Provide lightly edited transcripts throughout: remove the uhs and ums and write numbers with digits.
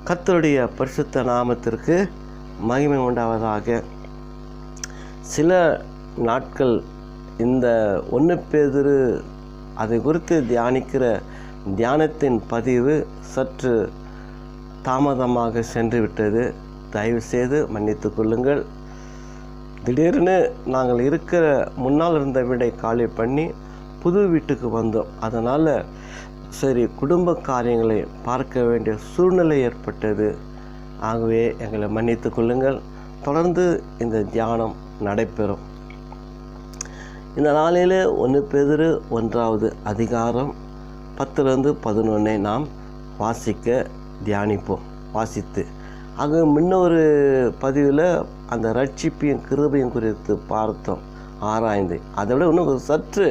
கர்த்தருடைய பரிசுத்த நாமத்திற்கு மகிமை உண்டாவதாக. சில நாட்கள் இந்த 1 பேதுரு அதை குறித்து தியானிக்கிற தியானத்தின் பதிவு சற்று தாமதமாக சென்று விட்டது. தயவு செய்து மன்னித்து கொள்ளுங்கள். திடீர்னு நாங்கள் இருக்கிற முன்னால் இருந்த வீடை காலி பண்ணி புது வீட்டுக்கு வந்தோம். அதனால் சரி, குடும்ப காரியங்களை பார்க்க வேண்டிய சூழ்நிலை ஏற்பட்டது. ஆகவே எங்களை மன்னித்து கொள்ளுங்கள். தொடர்ந்து இந்த தியானம் நடைபெறும். இந்த நாளில் 1 பேதுரு 1வது அதிகாரம் 10-11 நாம் வாசித்து ஆக முன்னொரு பதிவில் அந்த ரட்சிப்பையும் கிருபையும் குறித்து பார்த்தோம், ஆராய்ந்து. அதை விட இன்னும் சற்று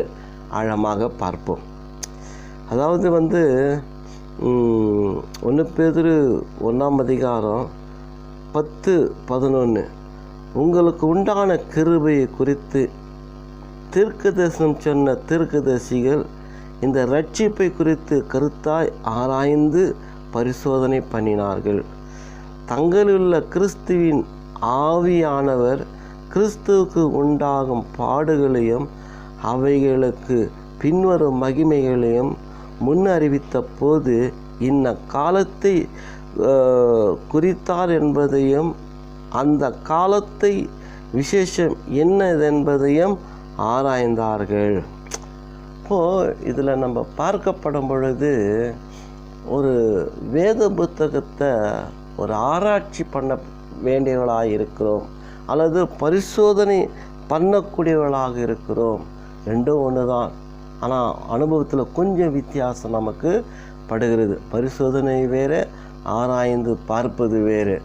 ஆழமாக பார்ப்போம். அதாவது 1 பேதுரு 1ஆம் அதிகாரம் 10-11 உங்களுக்கு உண்டான கிருபையை குறித்து தீர்க்கதரிசனம் சொன்ன தீர்க்கதரிசிகள் இந்த ரட்சிப்பை குறித்து கருத்தாய் ஆராய்ந்து பரிசோதனை பண்ணினார்கள். தங்களிலுள்ள கிறிஸ்துவின் ஆவியானவர் கிறிஸ்துவுக்கு உண்டாகும் பாடுகளையும் அவைகளுக்கு பின்வரும் மகிமைகளையும் முன்னறிவித்த போது இன்ன காலத்தை குறித்தார் என்பதையும் அந்த காலத்தை விசேஷம் என்னதென்பதையும் ஆராய்ந்தார்கள். இப்போது இதில் நம்ம பார்க்கப்படும் பொழுது ஒரு வேத புத்தகத்தை ஒரு ஆராய்ச்சி பண்ண வேண்டியவர்களாக இருக்கிறோம், அல்லது பரிசோதனை பண்ணக்கூடியவர்களாக இருக்கிறோம். ரெண்டும் ஒன்று தான். ஆனால் அனுபவத்தில் கொஞ்சம் வித்தியாசம் நமக்கு படுகிறது. பரிசோதனை வேறு, ஆராய்ந்து பார்ப்பது வேறு.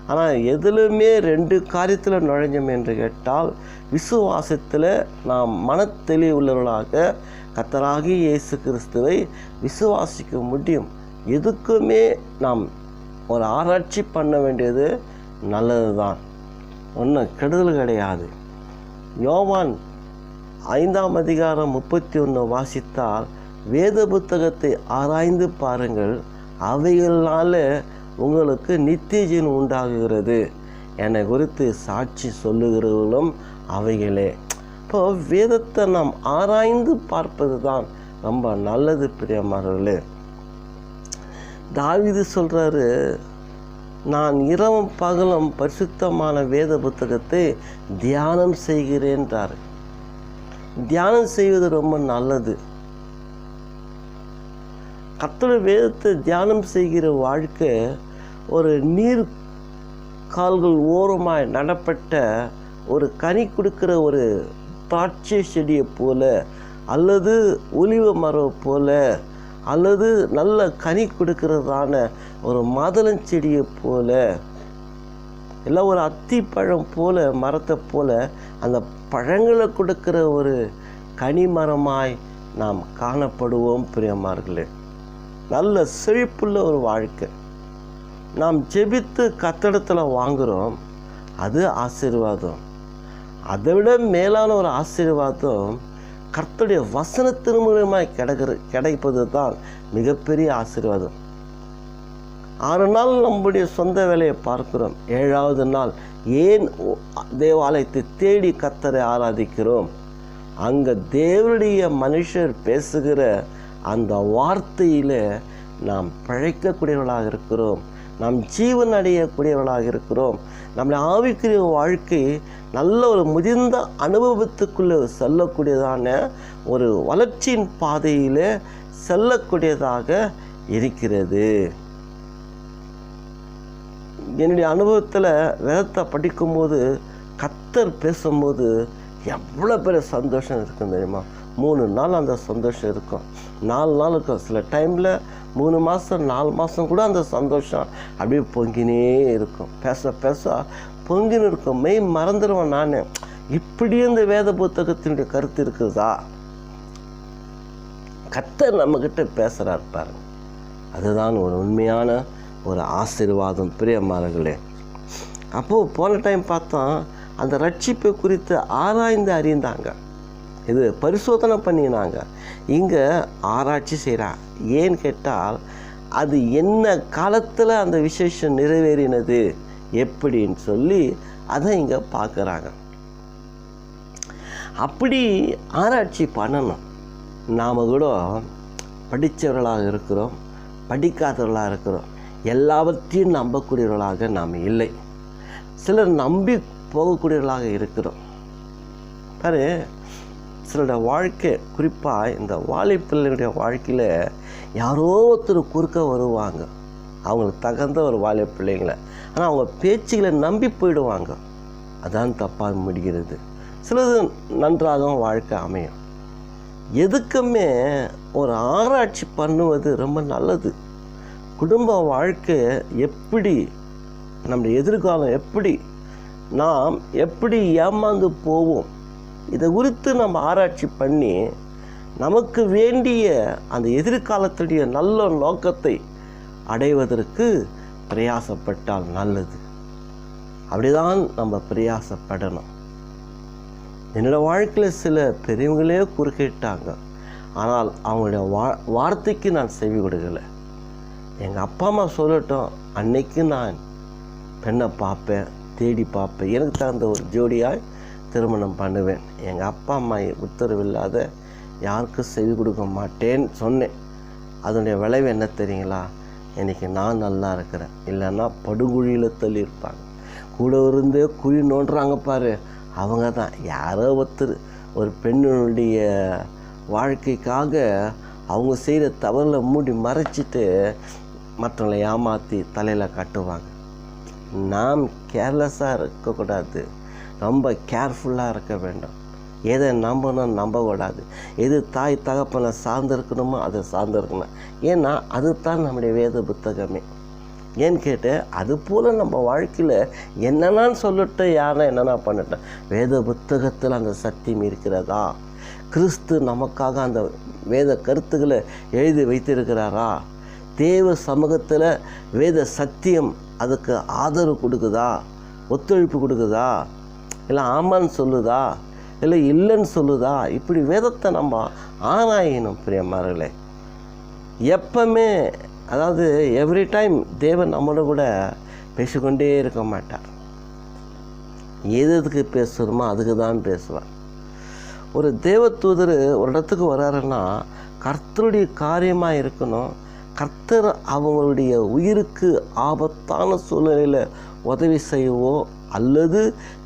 ஆனால் எதிலுமே 2 காரியத்தில் நுழைஞ்சோம் என்று கேட்டால், விசுவாசத்தில் நாம் மனத்தெளிவு உள்ளவர்களாக கர்த்தராகிய இயேசு கிறிஸ்துவை விசுவாசிக்க முடியும். எதுக்குமே நாம் ஒரு ஆராய்ச்சி பண்ண வேண்டியது நல்லது தான், ஒன்றும் கெடுதல் கிடையாது. யோவான் 5ஆம் அதிகாரம் 31 வாசித்தால், வேத புத்தகத்தை ஆராய்ந்து பாருங்கள், அவைகளால் உங்களுக்கு நித்திய ஜீவன் உண்டாகுகிறது, என்னை குறித்து சாட்சி சொல்லுகிறவர்களும் அவைகளே. இப்போ வேதத்தை நாம் ஆராய்ந்து பார்ப்பது தான் ரொம்ப நல்லது பிரியமானவர்களே. தாவீது சொல்கிறாரு, நான் இரவும் பகலும் பரிசுத்தமான வேத புத்தகத்தை தியானம் செய்கிறேன்றார். தியானம் செய்வது ரொம்ப நல்லது. கர்த்தருடைய வேதத்தை தியானம் செய்கிற வாழ்க்கை ஒரு நீர் கால்கள் ஓரமாய் நடப்பட்ட ஒரு கனி கொடுக்கிற ஒரு திராட்சை செடியை போல, அல்லது ஒலிவ மரம் போல, அல்லது நல்ல கனி கொடுக்கிறதான ஒரு மாதுளஞ்செடியை போல, எல்லாம் ஒரு அத்திப்பழம் போல, மரத்தை போல அந்த பழங்களை கொடுக்கிற ஒரு கனிமரமாய் நாம் காணப்படுவோம் பிரியமார்களே. நல்ல செழிப்புள்ள ஒரு வாழ்க்கை நாம் ஜெபித்து கர்த்தரிடத்தில் வாங்குகிறோம், அது ஆசீர்வாதம். அதை விட மேலான ஒரு ஆசீர்வாதம் கர்த்தருடைய வசனத்தின் மூலமாய் கிடைப்பது தான் மிகப்பெரிய ஆசீர்வாதம். 6 நாள் நம்முடைய சொந்த வேலையை பார்க்கிறோம், 7வது நாள் ஏன் தேவாலயத்தை தேடி கர்த்தரை ஆராதிக்கிறோம்? அங்கே தேவனுடைய மனுஷர் பேசுகிற அந்த வார்த்தையில் நாம் பிழைக்கக்கூடியவர்களாக இருக்கிறோம், நாம் ஜீவன் அடையக்கூடியவர்களாக இருக்கிறோம். நம்முடைய ஆவிக்குரிய வாழ்க்கை நல்ல ஒரு முதிர்ந்த அனுபவத்துக்குள்ளே செல்லக்கூடியதான ஒரு வளர்ச்சியின் பாதையில் செல்லக்கூடியதாக இருக்கிறது. என்னுடைய அனுபவத்தில் வேதத்தை படிக்கும்போது கர்த்தர் பேசும்போது எவ்வளோ பெரிய சந்தோஷம் இருக்கும் தெரியுமா? 3 நாள் அந்த சந்தோஷம் இருக்கும், 4 நாள் இருக்கும். சில டைமில் 3 மாதம் 4 மாதம் கூட அந்த சந்தோஷம் அப்படியே பொங்கினே இருக்கும். பேச பேச பொங்கின்னு இருக்கும். மெய் மறந்துடுவேன் நான், இப்படியே இந்த வேத புத்தகத்தினுடைய கருத்து இருக்குதா? கர்த்தர் நம்மக்கிட்ட பேசுகிறார் பாருங்க. அதுதான் ஒரு உண்மையான ஒரு ஆசீர்வாதம் பிரியமானங்களே. அப்போது போன டைம் பார்த்தோம், அந்த ரட்சிப்பை குறித்து ஆராய்ந்து அறிந்தாங்க, இது பரிசோதனை பண்ணினாங்க. இங்கே ஆராய்ச்சி செய்கிறான். ஏன்னு கேட்டால் அது என்ன காலத்தில் அந்த விசேஷம் நிறைவேறினது எப்படின்னு சொல்லி அதை இங்கே பார்க்குறாங்க. அப்படி ஆராய்ச்சி பண்ணணும். நாம் கூட படித்தவர்களாக இருக்கிறோம், படிக்காதவர்களாக இருக்கிறோம், எல்லாவற்றையும் நம்பக்கூடியவர்களாக நாம் இல்லை. சிலர் நம்பி போகக்கூடியவர்களாக இருக்கிறோம். பாரு, சிலருடைய வாழ்க்கை, குறிப்பாக இந்த வாலிப்பிள்ளைகளுடைய வாழ்க்கையில் யாரோ ஒருத்தர் குறுக்க வருவாங்க, அவங்களுக்கு தகுந்த ஒரு வாலிப்பிள்ளைங்களை. ஆனால் அவங்க பேச்சுகளை நம்பி போயிடுவாங்க. அதான் தப்பாக முடிகிறது. சிலது நன்றாகவும் வாழ்க்கை அமையும். எதுக்குமே ஒரு ஆராய்ச்சி பண்ணுவது ரொம்ப நல்லது. குடும்ப வாழ்க்கை எப்படி, நம்முடைய எதிர்காலம் எப்படி, நாம் எப்படி ஏமாந்து போவோம், இதை குறித்து நம்ம ஆராய்ச்சி பண்ணி நமக்கு வேண்டிய அந்த எதிர்காலத்துடைய நல்ல நோக்கத்தை அடைவதற்கு பிரயாசப்பட்டால் நல்லது. அப்படிதான் நம்ம பிரயாசப்படணும். என்னோட வாழ்க்கையில் சில பெரியவங்களே குறுக்கிட்டாங்க, ஆனால் அவங்களுடைய வார்த்தைக்கு நான் செவி கொடுக்கலை. எங்கள் அப்பா அம்மா சொல்லட்டும், அன்னைக்கு நான் பெண்ணை பார்ப்பேன், தேடி பார்ப்பேன், எனக்கு தகுந்த ஒரு ஜோடியாய் திருமணம் பண்ணுவேன், எங்கள் அப்பா அம்மா உத்தரவில்லாத யாருக்கும் செவி கொடுக்க மாட்டேன்னு சொன்னேன். அதனுடைய விளைவு என்ன தெரியுங்களா? இன்றைக்கி நான் நல்லா இருக்கிறேன், இல்லைன்னா படுகுழியில் தள்ளியிருப்பாங்க. கூட இருந்தே குழி நோண்டுறாங்க பாரு, அவங்க தான். யாரோ ஒருத்தர் ஒரு பெண்ணுடைய வாழ்க்கைக்காக அவங்க செய்கிற தவறில் மூடி மறைச்சிட்டு மற்றவங்களை ஏமாற்றி தலையில் கட்டுவாங்க. நாம் கேர்லெஸ்ஸாக இருக்கக்கூடாது, ரொம்ப கேர்ஃபுல்லாக இருக்க வேண்டும். எதை நம்பணும் நம்பக்கூடாது. எது தாய் தகப்பனை சார்ந்திருக்கணுமோ அதை சார்ந்திருக்கணும். ஏன்னா அது தான் நம்முடைய வேத புத்தகமே. ஏன்னு கேட்டு, அது போல் நம்ம வாழ்க்கையில் என்னென்னு சொல்லிட்டு யாரை என்னென்னா பண்ணிட்டேன், வேத புத்தகத்தில் அந்த சத்தியம் இருக்கிறதா? கிறிஸ்து நமக்காக அந்த வேத கருத்துக்களை எழுதி வைத்திருக்கிறாரா? தேவ சமூகத்தில் வேத சத்தியம் அதுக்கு ஆதரவு கொடுக்குதா, ஒத்துழைப்பு கொடுக்குதா, இல்லை ஆமான்னு சொல்லுதா, இல்லை இல்லைன்னு சொல்லுதா? இப்படி வேதத்தை நம்ம ஆராயணும் பிரியமார்களே. எப்பவுமே, அதாவது எவ்ரி டைம் தேவன் நம்மளோட கூட பேசிக்கொண்டே இருக்க மாட்டார். எதுக்கு பேசுகிறோமோ அதுக்கு தான் பேசுவார். ஒரு தேவதூதர் ஒரு இடத்துக்கு வர்றாருன்னா கர்த்தருடைய காரியமாக இருக்கணும். கர்த்தர் அவங்களுடைய உயிருக்கு ஆபத்தான சூழ்நிலையில் உதவி செய்யவோ அல்லது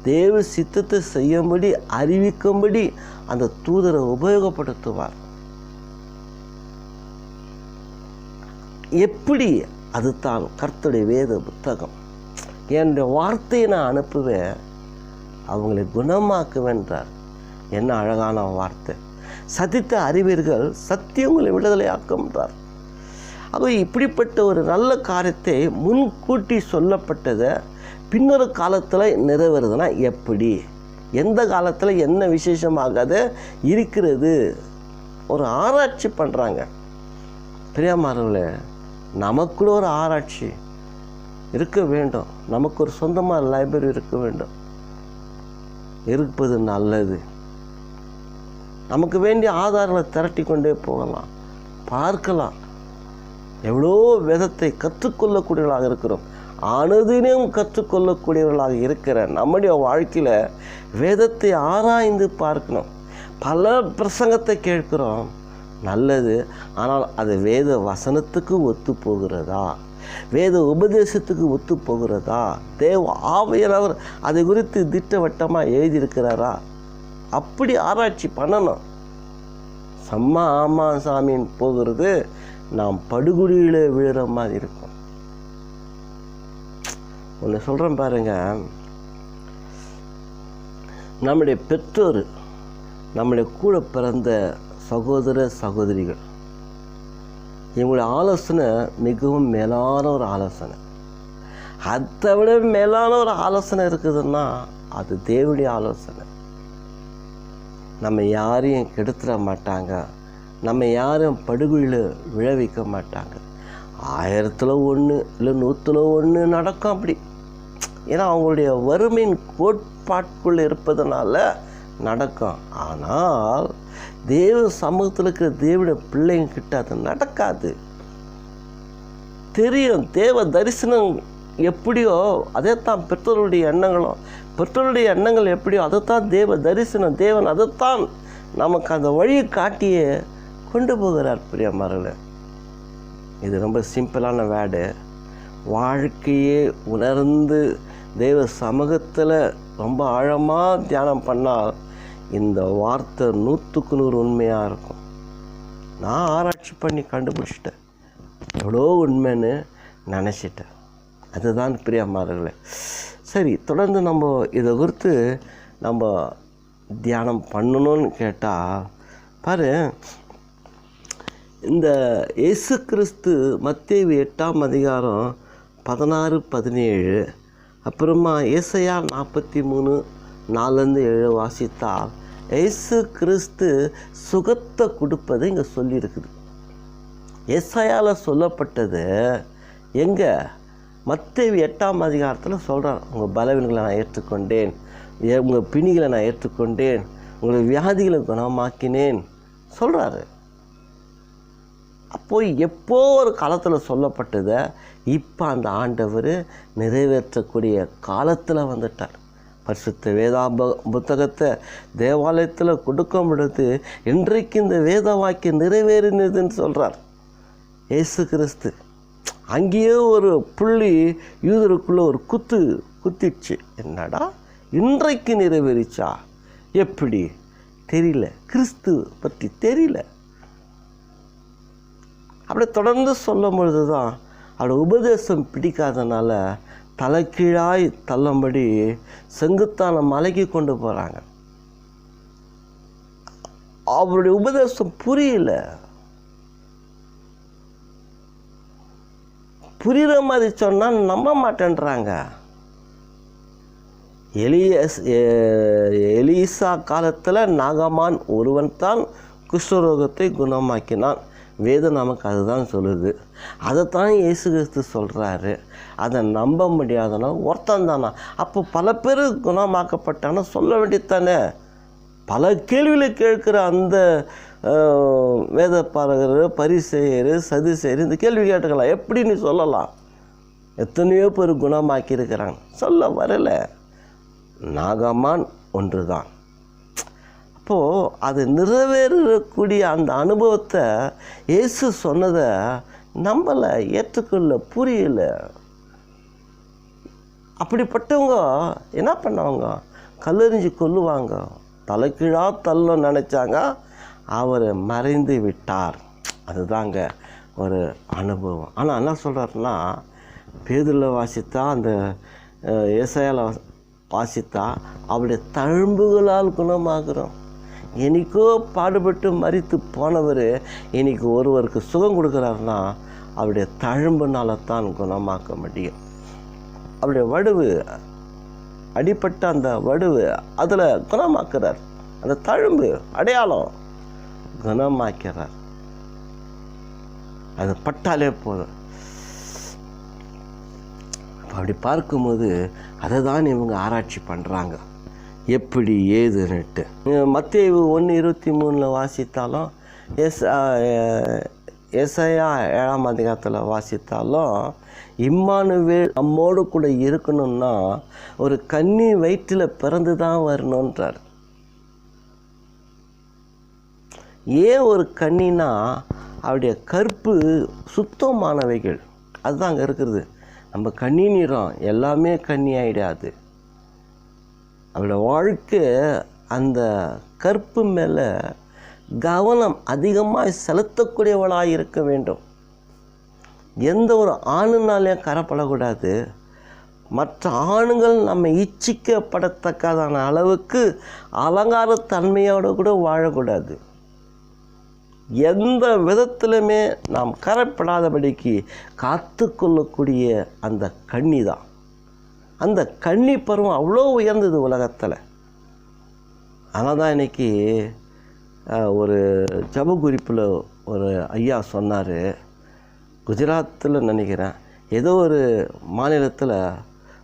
தேவ சித்தத்தை செய்யும்படி அறிவிக்கும்படி அந்த தூதரை உபயோகப்படுத்துவார். எப்படி? அதுதான் கர்த்தருடைய வேத புத்தகம். என்னுடைய வார்த்தையை நான் அனுப்புவேன், அவங்களை குணமாக்குவேன்றார். என்ன அழகான வார்த்தை! சதித்த அறிவீர்கள், சத்தியங்களை விடுதலையாக்கும்ன்றார். ஆக இப்படிப்பட்ட ஒரு நல்ல காரியத்தை முன்கூட்டி சொல்லப்பட்டதை பின்னொரு காலத்தில் நிறைவேறுதுன்னா எப்படி? எந்த காலத்தில் என்ன விசேஷமாக இருக்கிறது? ஒரு ஆராய்ச்சி பண்ணுறாங்க. பிரியமானவர்களே, நமக்குள்ள ஒரு ஆராய்ச்சி இருக்க வேண்டும். நமக்கு ஒரு சொந்தமாக லைப்ரரி இருக்க வேண்டும். இருப்பது நல்லது. நமக்கு வேண்டிய ஆதாரங்களை திரட்டி கொண்டே போகலாம், பார்க்கலாம். எவ்வளோ வேதத்தை கற்றுக்கொள்ளக்கூடியவர்களாக இருக்கிறோம். அனுதினம் கற்றுக்கொள்ளக்கூடியவர்களாக இருக்கிற நம்முடைய வாழ்க்கையில் வேதத்தை ஆராய்ந்து பார்க்கணும். பல பிரசங்கத்தை கேட்கிறோம், நல்லது. ஆனால் அது வேத வசனத்துக்கு ஒத்து போகிறதா? வேத உபதேசத்துக்கு ஒத்து போகிறதா? தேவ ஆவியானவர் அதை குறித்து திட்டவட்டமாக எழுதியிருக்கிறாரா? அப்படி ஆராய்ச்சி பண்ணணும். சம்மா ஆமா சாமின்னு போகிறது நாம் படுகுழியில் விழுற மாதிரி இருக்கும். ஒன்று சொல்கிறேன் பாருங்க, நம்முடைய பெற்றோர், நம்முடைய கூட பிறந்த சகோதர சகோதரிகள், இவங்களுடைய ஆலோசனை மிகவும் மேலான ஒரு ஆலோசனை. அதை விட மேலான ஒரு ஆலோசனை இருக்குதுன்னா அது தேவனுடைய ஆலோசனை. நம்ம யாரையும் கெடுத்துட மாட்டாங்க, நம்ம யாரும் படுகொழியில் விழவைக்க மாட்டாங்க. 1000ல் 1 இல்லை 100ல் 1 நடக்கும் அப்படி. ஏன்னா அவங்களுடைய வறுமையின் கோட்பாட்டுக்குள்ளே இருப்பதனால நடக்கும். ஆனால் தேவ சமூகத்தில் இருக்கிற தேவனுடைய பிள்ளைங்கிட்ட அது நடக்காது. தெரியும். தேவ தரிசனம் எப்படியோ அதே தான் பெற்றோருடைய எண்ணங்களும். பெற்றோருடைய எண்ணங்கள் எப்படியோ அதைத்தான் தேவ தரிசனம். தேவன் அதைத்தான் நமக்கு அந்த வழியை காட்டியே கொண்டு போகிறார். பிரியமானவர்களே, இது ரொம்ப சிம்பிளான வேர்டு. வாழ்க்கையே உணர்ந்து தெய்வ சமூகத்தில் ரொம்ப ஆழமாக தியானம் பண்ணால் இந்த வார்த்தை 100க்கு 100 உண்மையாக இருக்கும். நான் ஆராய்ச்சி பண்ணி கண்டுபிடிச்சிட்டேன், எவ்வளோ உண்மைன்னு நினச்சிட்டேன். அதுதான் பிரியமானவர்களே. சரி, தொடர்ந்து நம்ம இதை குறித்து நம்ம தியானம் பண்ணணும்னு கேட்டால் பாரு, இந்த இயேசு கிறிஸ்து மத்தேயு 8ஆம் அதிகாரம் 16-17, அப்புறமா ஏசாயா 43:4-7 வாசித்தால் இயேசு கிறிஸ்து சுகத்தை கொடுப்பது இங்கே சொல்லியிருக்குது. ஏசாயாவில் சொல்லப்பட்டது எங்கே? மத்தேயு 8ஆம் அதிகாரத்தில் சொல்கிறார். உங்கள் பலவீனங்களை நான் ஏற்றுக்கொண்டேன், உங்கள் பிணிகளை நான் ஏற்றுக்கொண்டேன், உங்களை வியாதிகளை குணமாக்கினேன் சொல்கிறாரு. அப்போது எப்போ ஒரு காலத்தில் சொல்லப்பட்டதை இப்போ அந்த ஆண்டவர் நிறைவேற்றக்கூடிய காலத்தில் வந்துட்டார். பரிசுத்த வேதா புத்தகத்தை தேவாலயத்தில் கொடுக்கும் பொழுது இன்றைக்கு இந்த வேத வாக்கியம் நிறைவேறினதுன்னு சொல்கிறார் இயேசு கிறிஸ்து. அங்கேயே ஒரு புள்ளி யூதருக்குள்ளே ஒரு குத்திடுச்சு. என்னடா இன்றைக்கு நிறைவேறிச்சா? எப்படி தெரியல, கிறிஸ்து பற்றி தெரியல. அப்படி தொடர்ந்து சொல்லும் பொழுது தான் அவரோட உபதேசம் பிடிக்காதனால தலைக்கீழாய் தள்ளும்படி செங்குத்தான மலைக்கு கொண்டு போகிறாங்க. அவருடைய உபதேசம் புரியல. புரிகிற மாதிரி சொன்னால் நம்ப மாட்டேன்றாங்க. எலிசா காலத்தில் நாகமான் ஒருவன் தான் குஷ்டரோகத்தை குணமாக்கினான். வேதம் நமக்கு அதுதான் சொல்லுது. அதைத்தான் இயேசு கிறிஸ்து சொல்கிறாரு. அதை நம்ப முடியாதனா ஒருத்தன் தானா? அப்போ பல பேர் குணமாக்கப்பட்டானா சொல்ல வேண்டியதானே? பல கேள்விகளை கேட்குற அந்த வேதப்பாரகர், பரிசேயர், சதுசேயர் இந்த கேள்வி கேட்டுக்கலாம். எப்படி நீ சொல்லலாம்? எத்தனையோ பேர் குணமாக்கி இருக்கிறாங்க. சொல்ல வரலை. நாகமான் ஒன்று தான். அப்போது அது நிறைவேறக்கூடிய அந்த அனுபவத்தை இயேசு சொன்னதை நம்மளை ஏற்றுக்கொள்ள புரியல. அப்படிப்பட்டவங்க என்ன பண்ணவங்க? கல்லெறிஞ்சு கொல்லுவாங்க. தலைக்கீழாக தள்ள நினச்சாங்க, அவர் மறைந்து விட்டார். அதுதாங்க ஒரு அனுபவம். ஆனால் என்ன சொல்கிறாருன்னா, பேதுருவில் வாசித்தா, அந்த ஏசாயால வாசித்தா அவருடைய தழும்புகளால் குணமாகிறோம். என்னைக்கோ பாடுபட்டு மரித்து போனவர் இன்னைக்கு ஒருவருக்கு சுகம் கொடுக்குறாருன்னா அவருடைய தழும்புனால தான் குணமாக்க முடியும். அவருடைய வடுவு, அடிப்பட்ட அந்த வடுவு, அதில் குணமாக்குறார். அந்த தழும்பு அடையாளம் குணமாக்கிறார். அது பட்டாலே போதும். அப்படி பார்க்கும்போது அதை தான் இவங்க ஆராய்ச்சி பண்ணுறாங்க, எப்படி ஏதுன்னுட்டு. மத்தேயு 1:23 வாசித்தாலும், ஏசாயா 7ஆம் அதிகாரத்தில் வாசித்தாலும், இம்மானுவேல் நம்மோடு கூட இருக்கணும்னா ஒரு கன்னி வயிற்றில் பிறந்து தான் வரணுன்றார். ஏன் ஒரு கன்னினா அவருடைய கற்பு சுத்தமானவைகள், அதுதான் அங்கே இருக்கிறது. நம்ம கன்னி நிறம் எல்லாமே கன்னி ஆகிடாது. அவரோட வாழ்க்கை அந்த கற்பு மேலே கவனம் அதிகமாக செலுத்தக்கூடியவளாக இருக்க வேண்டும். எந்த ஒரு ஆணுனாலையும் கரப்படக்கூடாது. மற்ற ஆணுகள் நம்ம இச்சிக்கப்படத்தக்கதான அளவுக்கு அலங்காரத்தன்மையோடு கூட வாழக்கூடாது. எந்த விதத்திலுமே நாம் கரப்படாதபடிக்கு காத்து கொள்ளக்கூடிய அந்த கன்னி தான். அந்த கன்னி பருவம் அவ்வளோ உயர்ந்தது உலகத்தில். ஆனால் தான் இன்றைக்கி ஒரு ஜப குறிப்பில் ஒரு ஐயா சொன்னார், குஜராத்தில் நினைக்கிறேன், ஏதோ ஒரு மாநிலத்தில்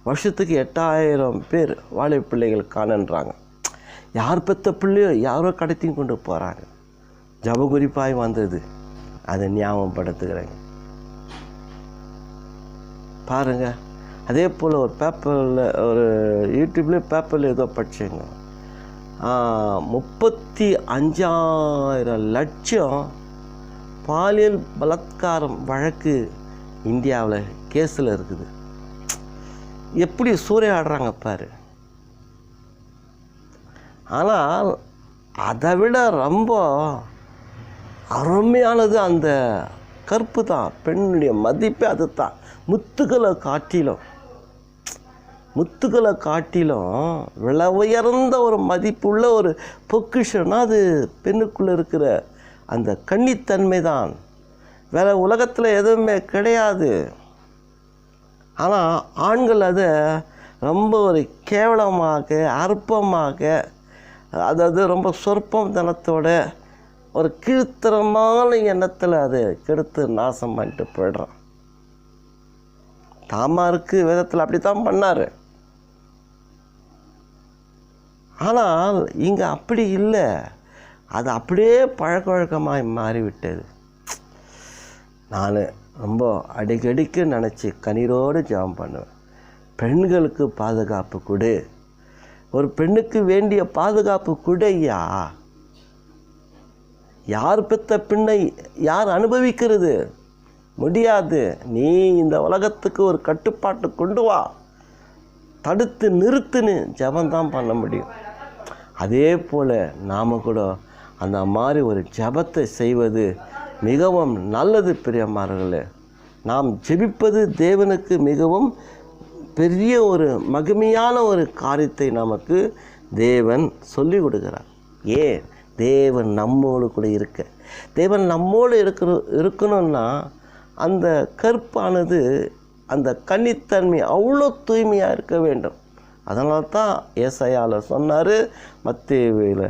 வருஷத்துக்கு 8000 பேர் வாழை பிள்ளைகள் காணன்றாங்க. யார் பெற்ற பிள்ளையோ யாரோ கடத்தியும் கொண்டு போகிறாங்க. ஜப குறிப்பாய் வந்தது, அதை ஞாபகப்படுத்துகிறேங்க. பாருங்கள். அதே போல் ஒரு பேப்பரில், ஒரு யூடியூப்லேயும் பேப்பரில் ஏதோ படித்தேங்க, 35,000,000 பாலியல் பலாத்காரம் வழக்கு இந்தியாவில் கேஸில் இருக்குது. எப்படி சூறையாடுறாங்க பாரு. ஆனால் அதை விட ரொம்ப அருமையானது அந்த கற்பு தான். பெண்ணுடைய மதிப்பே அது தான். முத்துக்களை காட்டிலும் விலை உயர்ந்த ஒரு மதிப்புள்ள ஒரு பொக்கிஷன்னா அது பெண்ணுக்குள்ளே இருக்கிற அந்த கன்னித்தன்மை தான். வேறு உலகத்தில் எதுவுமே கிடையாது. ஆனால் ஆண்கள் அதை ரொம்ப ஒரு கேவலமாக, அற்பமாக, அதாவது ரொம்ப சொற்பம் தனத்தோட ஒரு கீழ்த்தரமான எண்ணத்தில் அதை கெடுத்து நாசம் பண்ணிட்டு போய்ட்றான். தாமாருக்கு வேதத்தில் அப்படி தான் பண்ணார். ஆனால் இங்கே அப்படி இல்லை. அது அப்படியே பழக்க வழக்கமாக மாறிவிட்டது. நான் ரொம்ப அடிக்கடிக்கு நினச்சி கண்ணீரோடு ஜெபம் பண்ணுவேன். பெண்களுக்கு பாதுகாப்பு கொடு. ஒரு பெண்ணுக்கு வேண்டிய பாதுகாப்பு கொடையா. யார் பெற்ற பெண்ணை யார் அனுபவிக்கிறது? முடியாது. நீ இந்த உலகத்துக்கு ஒரு கட்டுப்பாட்டு கொண்டு வா, தடுத்து நிறுத்துன்னு ஜெபந்தான் பண்ண முடியும். அதே போல் நாம் கூட அந்த மாதிரி ஒரு ஜெபத்தை செய்வது மிகவும் நல்லது பிரியமானவர்களே. நாம் ஜெபிப்பது தேவனுக்கு மிகவும் பெரிய ஒரு மகிமையான ஒரு காரியத்தை நமக்கு தேவன் சொல்லி கொடுக்கிறார். ஏன்? தேவன் நம்மோடு கூட தேவன் நம்மோடு இருக்கணும்னா அந்த கற்பானது, அந்த கன்னித்தன்மை அவ்வளோ தூய்மையாக இருக்க வேண்டும். அதனால தான் ஏசாயாவில் சொன்னார், மத்தேயுவில்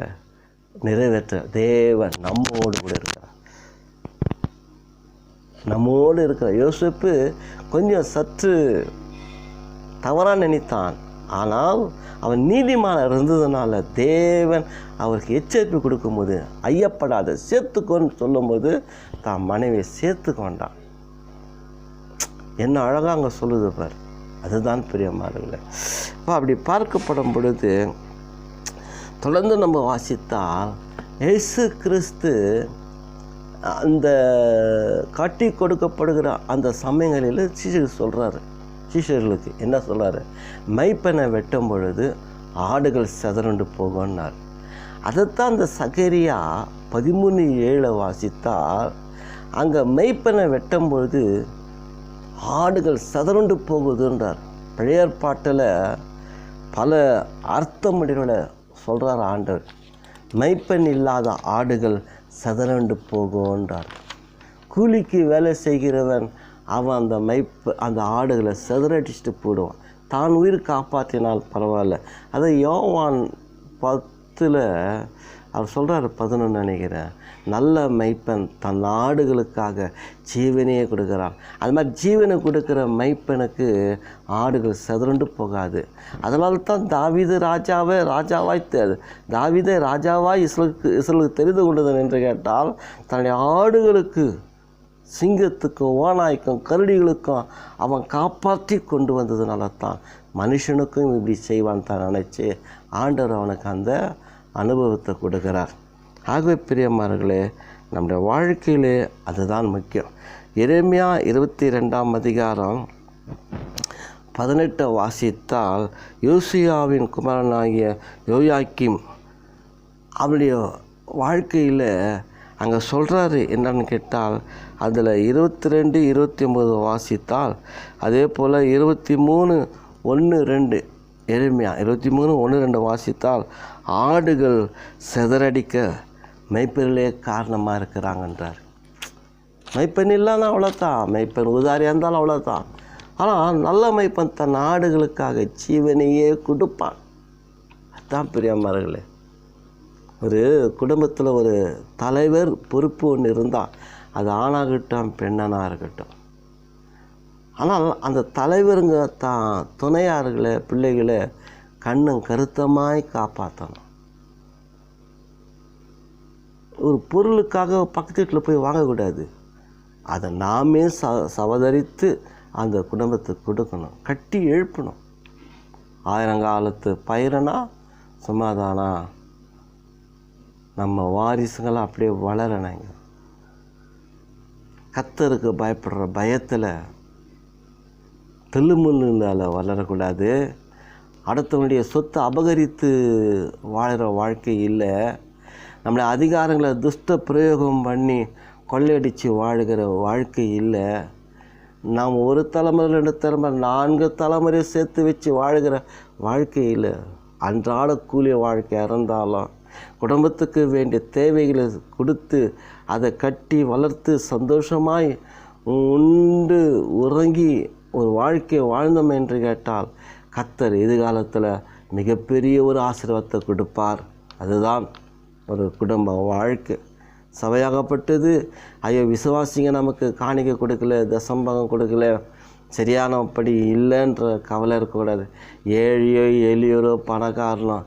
நிறைவேற்ற தேவன் நம்மோடு கூட இருக்கிறார். நம்மோடு இருக்கிற யோசேப்பு கொஞ்சம் சற்று தவறாக நினைத்தான். ஆனால் அவன் நீதிமானாக இருந்ததுனால தேவன் அவருக்கு எச்சரிப்பு கொடுக்கும்போது, ஐயப்படாத, சேர்த்துக்கோன்னு சொல்லும்போது தான் மனைவியை சேர்த்து கொண்டான். என்ன அழகாக அங்கே சொல்லுது பார். அதுதான் பிரியமானவர்களே. இப்போ அப்படி பார்க்கப்படும் பொழுது தொடர்ந்து நம்ம வாசித்தால் இயேசு கிறிஸ்து அந்த காட்டி கொடுக்கப்படுகிற அந்த சமயங்களில் சீஷர்களுக்கு என்ன சொல்கிறாரு? மைப்பனை வெட்டும் பொழுது ஆடுகள் சிதறுண்டு போகன்னார். அதைத்தான் அந்த சகரியா 13:7 வாசித்தால் அங்கே மெய்ப்பனை வெட்டும் பொழுது ஆடுகள் சிதறுண்டு போகுதுன்றார். பழைய ஏற்பாட்டில் பல அர்த்தமுடிகளை சொல்கிறார் ஆண்டவர். மெய்ப்பெண் இல்லாத ஆடுகள் சிதறண்டு போகுன்றார். கூலிக்கு வேலை செய்கிறவன் அவன் அந்த ஆடுகளை சிதறடிச்சுட்டு போயிடுவான். தான் உயிர் காப்பாற்றினால் பரவாயில்ல. அதை யோவான் 10 அவர் சொல்கிறார், 11 நினைக்கிறேன், நல்ல மெய்ப்பன் தன் ஆடுகளுக்காக ஜீவனையே கொடுக்குறான். அது மாதிரி ஜீவனை கொடுக்குற மெய்ப்பனுக்கு ஆடுகள் சிதறண்டு போகாது. அதனால தான் தாவீது தாவீதை ராஜாவாய் இஸ்ரவேலுக்கு தெரிந்து கொண்டதன் என்று கேட்டால், தன்னுடைய ஆடுகளுக்கு, சிங்கத்துக்கும் ஓநாய்க்கும் கரடிகளுக்கும் அவன் காப்பாற்றி கொண்டு வந்ததுனால தான் மனுஷனுக்கும் இப்படி செய்வான் தான் நினச்சி ஆண்டவர் அவனுக்கு அந்த அனுபவத்தை கொடுக்கிறார். ஆகவே பிரியமானவர்களே, நம்முடைய வாழ்க்கையிலே அதுதான் முக்கியம். எரேமியா 22 வாசித்தால் யோசியாவின் குமாரனாகிய யோயாக்கீம் அவருடைய வாழ்க்கையில் அங்கே சொல்கிறாரு என்னன்னு கேட்டால், அதில் 22, 29 வாசித்தால், அதே போல் 23:1-2 எரேமியா 23:1-2 வாசித்தால், ஆடுகள் சிதறடிக்க மெய்ப்பெண்களே காரணமாக இருக்கிறாங்கன்றார். மெய்ப்பெண் இல்லைன்னா அவ்வளோதான், மெய்ப்பெண் உதாரியாக இருந்தாலும் அவ்வளோதான். ஆனால் நல்ல மெய்ப்பெண் தன் ஆடுகளுக்காக ஜீவனையே கொடுப்பான். அதுதான் பிரியமானவர்களே. ஒரு குடும்பத்தில் ஒரு தலைவர் பொறுப்பு ஒன்று இருந்தால், அது ஆணாகட்டும் பெண்ணனாக இருக்கட்டும், ஆனால் அந்த தலைவருங்க தான் துணையார்களை, பிள்ளைகளை கண்ணும் கருத்தமாய் காப்பாற்றணும். ஒரு பொருளுக்காக பக்கத்து வீட்டில் போய் வாங்கக்கூடாது. அதை நாமே சவதரித்து அந்த குடும்பத்துக்கு கொடுக்கணும், கட்டி எழுப்பணும். ஆயிரங்காலத்து பயிரனா சமாதானம், நம்ம வாரிசுங்களாம் அப்படியே வளரணுங்க. கர்த்தருக்கு பயப்படுற பயத்தில் தெல்லுமுள்ளால் வளரக்கூடாது. அடுத்தவனுடைய சொத்தை அபகரித்து வாழ்கிற வாழ்க்கை இல்லை. நம்மளை அதிகாரங்களை துஷ்ட பிரயோகம் பண்ணி கொள்ளையடித்து வாழ்கிற வாழ்க்கை இல்லை. நாம் ஒரு தலைமுறை 2 தலைமுறை 4 தலைமுறை சேர்த்து வச்சு வாழ்கிற வாழ்க்கை இல்லை. அன்றாட கூலி வாழ்க்கை இருந்தாலும் குடும்பத்துக்கு வேண்டிய தேவைகளை கொடுத்து அதை கட்டி வளர்த்து சந்தோஷமாய் உண்டு உறங்கி ஒரு வாழ்க்கையை வாழ்ந்தோம் என்று கேட்டால் கர்த்தர் எதிர்காலத்தில் மிகப்பெரிய ஒரு ஆசீர்வாதத்தை கொடுப்பார். அதுதான் ஒரு குடும்ப வாழ்க்கை. சபையாகப்பட்டது, ஐயோ விசுவாசிங்க நமக்கு காணிக்கை கொடுக்கல, தசம்பகம் கொடுக்கல, சரியானபடி இல்லைன்ற கவலை இருக்கக்கூடாது. ஏழையோ எளியோரோ பணக்காரனோ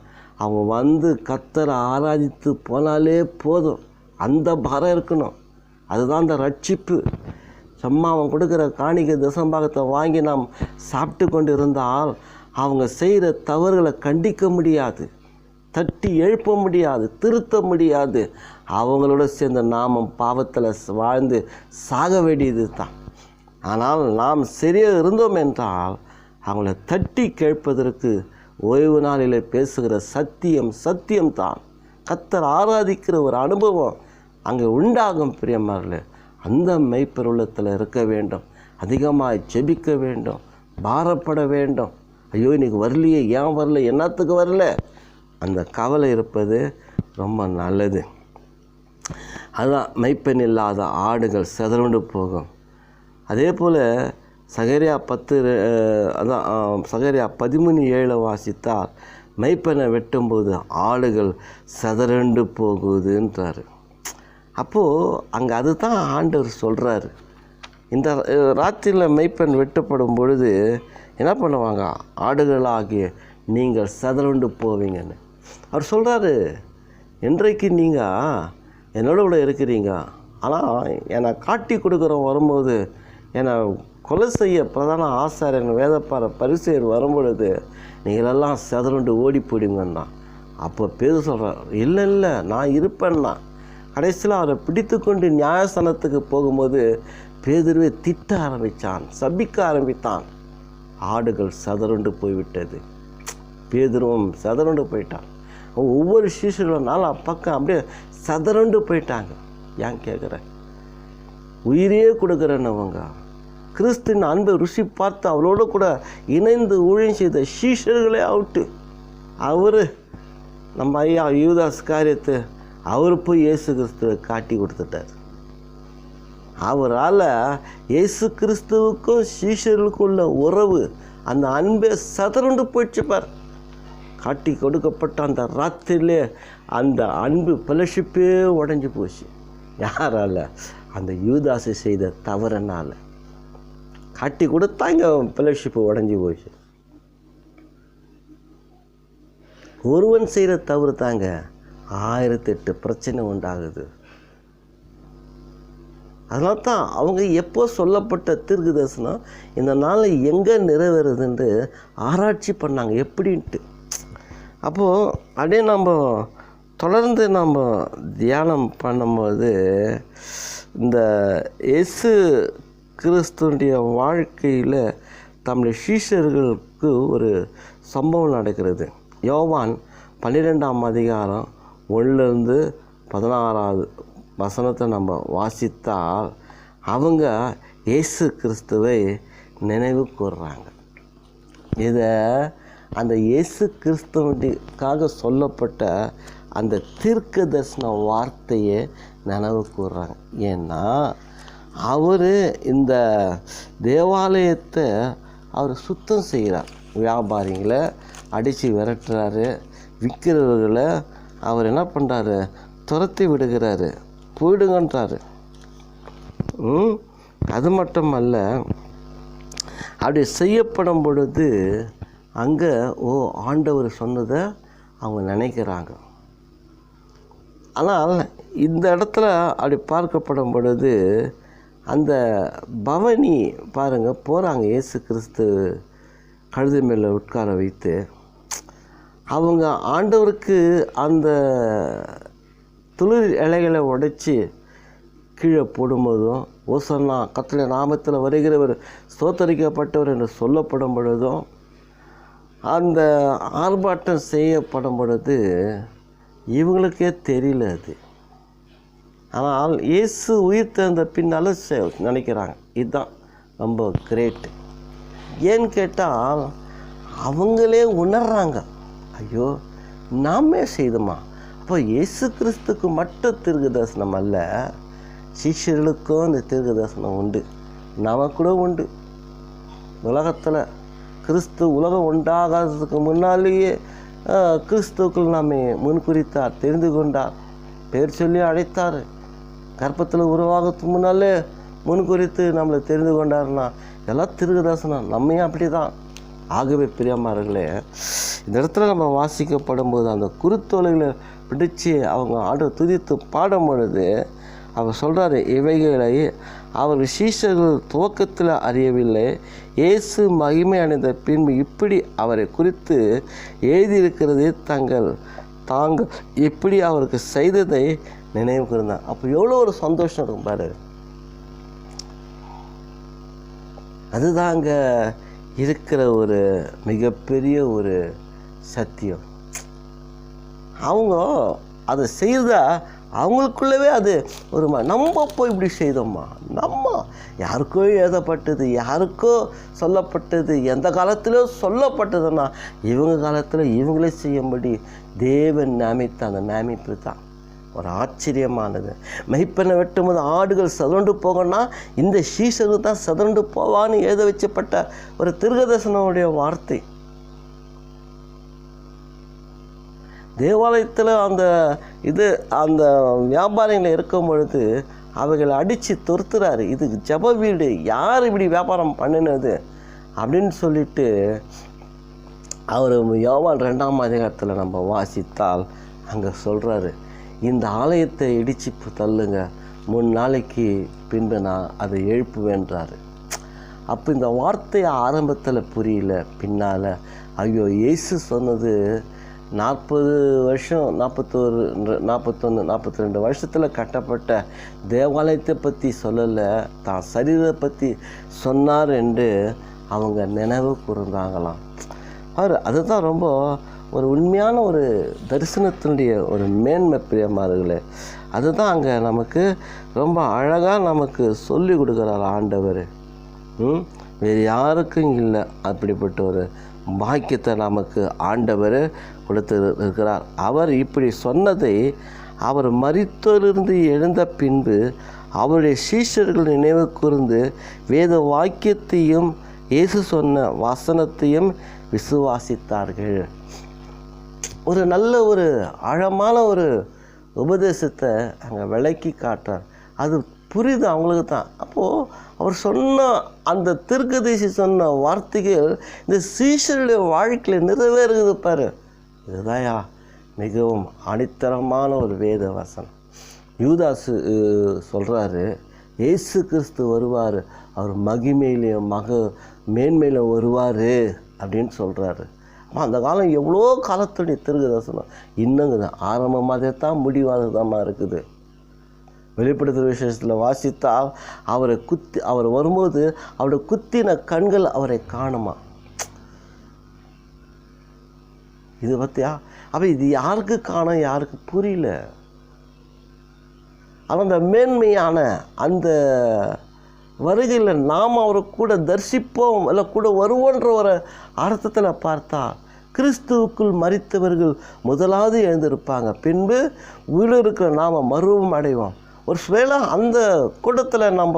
அவங்க வந்து கர்த்தரை ஆராதித்து போனாலே போதும், அந்த பாரம் இருக்கணும். அதுதான் அந்த ரட்சிப்பு. சும்மா அவன் கொடுக்குற காணிக்கை தசம்பாகத்தை வாங்கி நாம் சாப்பிட்டு கொண்டு இருந்தால் அவங்க செய்கிற தவறுகளை கண்டிக்க முடியாது, தட்டி எழுப்ப முடியாது, திருத்த முடியாது. அவங்களோட சேர்ந்த நாமம் பாவத்தில் வாழ்ந்து சாக வேண்டியது தான். ஆனால் நாம் சரியாக இருந்தோம் என்றால் அவங்கள தட்டி கேட்பதற்கு ஓய்வு நாளில் பேசுகிற சத்தியம்தான். கர்த்தர் ஆராதிக்கிற ஒரு அனுபவம் அங்கே உண்டாகும். பிரியமார்களே, அந்த மெய்ப்பர் உள்ளத்தில் இருக்க வேண்டும். அதிகமாக ஜெபிக்க வேண்டும், பாரப்பட வேண்டும். ஐயோ இன்னைக்கு வரலையே, ஏன் வரல, என்னத்துக்கு வரல, அந்த கவலை இருப்பது ரொம்ப நல்லது. அதுதான் மெய்ப்பெண் இல்லாத ஆடுகள் சிதறுண்டு போகும். அதே போல் சகரியா 13:7 வாசித்தால் மெய்ப்பெண்ணை வெட்டும்போது ஆடுகள் சிதறுண்டு போகுதுன்றார். அப்போது அங்கே அதுதான் ஆண்டவர் சொல்கிறாரு. இந்த ராத்திரியில் மெய்ப்பெண் வெட்டப்படும் பொழுது என்ன பண்ணுவாங்க, ஆடுகளாகிய நீங்கள் சிதறுண்டு போவீங்கன்னு அவர் சொல்கிறாரு. இன்றைக்கு நீங்கள் என்னோட கூட இருக்கிறீங்க, ஆனால் என்னை காட்டி கொடுக்குறோம் வரும்போது என்னை கொலை செய்ய பிரதான ஆசாரியன் வேதப்பார பரிசேயர் வரும்பொழுது நீங்களெல்லாம் சிதறுண்டு ஓடி போயிடுங்கன்னா. அப்போ பேர் சொல்கிறார், இல்லை நான் இருப்பேன்னா. கடைசியில் அவரை பிடித்து கொண்டு நியாயஸ்தானத்துக்கு போகும்போது பேதுருவை திட்ட ஆரம்பித்தான், சபிக்க ஆரம்பித்தான். ஆடுகள் சிதறுண்டு போய்விட்டது. பேதுருவும் சிதறுண்டு போயிட்டான். ஒவ்வொரு சீஷர்களும் 4 பக்கம் அப்படியே சிதறுண்டு போயிட்டாங்க. ஏன் கேட்குற, உயிரையே கொடுக்குறேன்னவங்க கிறிஸ்துவின் அன்பை ருசி பார்த்து அவரோடு கூட இணைந்து ஊழியம் செய்த சீஷர்களே அவுட்டு. அவர் நம்ம ஐயா யூதாஸ் காரியத்தை அவர் போய் இயேசு கிறிஸ்துவை காட்டி கொடுத்துட்டார். அவரால் இயேசு கிறிஸ்துவுக்கும் சீஷர்களுக்கும் உள்ள உறவு, அந்த அன்பை சிதறுண்டு போயிடுச்சு பார். காட்டி கொடுக்கப்பட்ட அந்த ராத்திரிலே அந்த அன்பு ஃபெலோஷிப்பே உடஞ்சி போச்சு. யாரால்? அந்த யூதாசை செய்த தவறுனால. காட்டி கொடுத்தா இங்கே ஃபெலோஷிப்பு உடஞ்சி போச்சு. ஒருவன் செய்கிற தவறு தாங்க 1008 பிரச்சனை உண்டாகுது. அதனால தான் அவங்க எப்போ சொல்லப்பட்ட தீர்க்க தரிசனம் இந்த நாளில் எங்கே நிறைவேறுதுன்னு ஆராய்ச்சி பண்ணாங்க எப்படின்ட்டு. அப்போது அப்படியே நம்ம தொடர்ந்து நம்ம தியானம் பண்ணும்போது இந்த இயேசு கிறிஸ்துடைய வாழ்க்கையில் தம்முடைய சீஷர்களுக்கு ஒரு சம்பவம் நடக்கிறது. யோவான் 12ஆம் அதிகாரம் 1-16 வசனத்தை நம்ம வாசித்தால் அவங்க இயேசு கிறிஸ்துவை நினைவு கூர்றாங்க. இதை அந்த இயேசு கிறிஸ்துவுக்காக சொல்லப்பட்ட அந்த தீர்க்க தரிசன வார்த்தையை நினைவு கூர்றாங்க. ஏன்னா அவர் இந்த தேவாலயத்தை அவர் சுத்தம் செய்கிறார். வியாபாரிகளை அடித்து விரட்டுறாரு, விற்கிறவர்களை அவர் என்ன பண்ணுறாரு, துரத்தி விடுகிறாரு, போயிடுங்கன்றாரு. அது மட்டுமல்ல, அப்படி செய்யப்படும் பொழுது அங்கே ஆண்டவர் சொன்னதை அவங்க நினைக்கிறாங்க. ஆனால் இந்த இடத்துல அப்படி பார்க்கப்படும் பொழுது அந்த பவனி பாருங்கள் போகிறாங்க, இயேசு கிறிஸ்து கழுதை மேலே உட்கார வைத்து அவங்க ஆண்டவருக்கு அந்த துளிர் இலைகளை உடைச்சி கீழே போடும்போதும், ஓசன்னா கர்த்தருடைய நாமத்தில் வருகிறவர் ஸ்தோத்தரிக்கப்பட்டவர் என்று சொல்லப்படும் பொழுதும், அந்த ஆர்ப்பாட்டம் செய்யப்படும் பொழுது இவங்களுக்கே தெரியல அது. ஆனால் இயேசு உயிர் தெழுந்த பின்னால் நினைக்கிறாங்க இதுதான் ரொம்ப கிரேட்டு. ஏன்னு கேட்டால் அவங்களே உணர்றாங்க, ஐயோ நாமே செய்தோமா. அப்போ இயேசு கிறிஸ்துக்கு மட்டும் தீர்க்க தரிசனம் அல்ல, சிஷ்யர்களுக்கும் இந்த தீர்க்க தரிசனம் உண்டு, நமக்கு கூட உண்டு. உலகத்தில் கிறிஸ்து உலகம் உண்டாகாததுக்கு முன்னாலேயே கிறிஸ்துவுக்குள் நம்மை முன்குறித்தார், தெரிந்து கொண்டார், பேர் சொல்லி அழைத்தார். கர்ப்பத்தில் உருவாகிறதுக்கு முன்னாலே முன்குறித்து நம்மளை தெரிந்து கொண்டார்னா எல்லாம் தீர்க்க தரிசனம், நம்மையும் அப்படி தான். ஆகவே பிரியமானவர்களே, இந்த இடத்துல நம்ம வாசிக்கப்படும் போது அந்த குருத்தோலைகளை பிடிச்சி அவங்க ஆண்டவர் துதித்து பாடும் பொழுது அவர் சொல்கிறாரு, இவைகளை அவர் சீஷர்கள் துவக்கத்தில் அறியவில்லை, இயேசு மகிமை அடைந்த பின்பு இப்படி அவரை குறித்து எழுதியிருக்கிறதே தாங்கள் எப்படி அவருக்கு செய்ததை நினைவு கூர்ந்தார். அப்போ எவ்வளோ ஒரு சந்தோஷம் இருக்கும் பாரு. அதுதாங்க இருக்கிற ஒரு மிகப்பெரிய ஒரு சத்தியம். அவங்க அதை செய்தால் அவங்களுக்குள்ளவே அது ஒரு நம்ம போய் இப்படி செய்தோம்மா, நம்ம யாருக்கோ எழுதப்பட்டது, யாருக்கோ சொல்லப்பட்டது, எந்த காலத்திலோ சொல்லப்பட்டதுன்னா இவங்க காலத்தில் இவங்களே செய்யும்படி தேவன் நியமித்த அந்த நியமிப்பு தான் ஒரு ஆச்சரியமானது. மெய்ப்பனை வெட்டும்போது ஆடுகள் சதுரண்டு போகணும்னா இந்த சீஷருக்கு தான் சதுரண்டு போவான்னு எழுத வச்சப்பட்ட ஒரு தீர்க்கதரிசனமுடைய வார்த்தை. தேவாலயத்தில் அந்த வியாபாரிகள் இருக்கும் பொழுது அவைகளை அடித்து துரத்துறாரு. இது ஜப வீடு, யார் இப்படி வியாபாரம் பண்ணினது அப்படின்னு சொல்லிட்டு அவர் யோவான் 2ஆம் அதிகாரத்தில் நம்ம வாசித்தால் அங்கே சொல்கிறாரு, இந்த ஆலயத்தை இடித்து தள்ளுங்க, 3 நாளைக்கு பின்பு நான் அதை எழுப்புவேன்றாரு. அப்போ இந்த வார்த்தையை ஆரம்பத்தில் புரியல, பின்னால் ஐயோ இயேசு சொன்னது 40 வருஷம் 42 வருஷத்தில் கட்டப்பட்ட தேவாலயத்தை பற்றி சொல்லலை, தான் சரீரத்தை பற்றி சொன்னார் என்று அவங்க நினைவு கூர்ந்தாங்களாம். அதுதான் ரொம்ப ஒரு உண்மையான ஒரு தரிசனத்தினுடைய ஒரு மேன்மை பிரியமானவர்களே. அதுதான் அங்கே நமக்கு ரொம்ப அழகாக நமக்கு சொல்லி கொடுக்குறார் ஆண்டவர். வேறு யாருக்கும் இல்லை அப்படிப்பட்ட ஒரு பாக்கியத்தை நமக்கு ஆண்டவர் கொடுத்து இருக்கிறார். அவர் இப்படி சொன்னதை அவர் மரித்தோரிலிருந்து எழுந்த பின்பு அவருடைய சீஷர்கள் நினைவு கூர்ந்து வேத வாக்கியத்தையும் இயேசு சொன்ன வசனத்தையும் விசுவாசித்தார்கள். ஒரு நல்ல ஒரு ஆழமான ஒரு உபதேசத்தை அங்கே விளக்கி காட்டுறார். அது புரியுது அவங்களுக்கு தான். அப்போது அவர் சொன்ன அந்த தீர்க்கதரிசி சொன்ன வார்த்தைகள் இந்த சீஷருடைய வாழ்க்கையில் நிறைவேறுகிறது பாரு. இதுதாயா மிகவும் அடித்தரமான ஒரு வேத வசனம். யூதாசு சொல்கிறாரு, இயேசு கிறிஸ்து வருவார், அவர் மகிமையிலையும் மேன்மையிலும் வருவார் அப்படின்னு சொல்கிறாரு. அந்த காலம் எவ்வளோ காலத்துடைய தீர்க்கதரிசனம் இன்னுங்குது, ஆரம்பமாக தான் முடிவாதமாக இருக்குது. வெளிப்படுத்துகிற விசேஷத்தில் வாசித்தால் அவர் வரும்போது அவருடைய குத்தின கண்கள் அவரை காணுமா. இது பற்றியா? அப்போ இது யாருக்கு காணும், யாருக்கு புரியல. ஆனால் அந்த மேன்மையான அந்த வருகையில் நாம் அவரை கூட தரிசிப்போம் இல்லை கூட வருவோன்ற ஒரு அர்த்தத்தில் பார்த்தா கிறிஸ்துவுக்குள் மரித்தவர்கள் முதலாவது எழுந்திருப்பாங்க, பின்பு உயிர் இருக்கிற நாம் மறுவும் அடைவோம். ஒரு வேளை அந்த கூட்டத்தில் நம்ம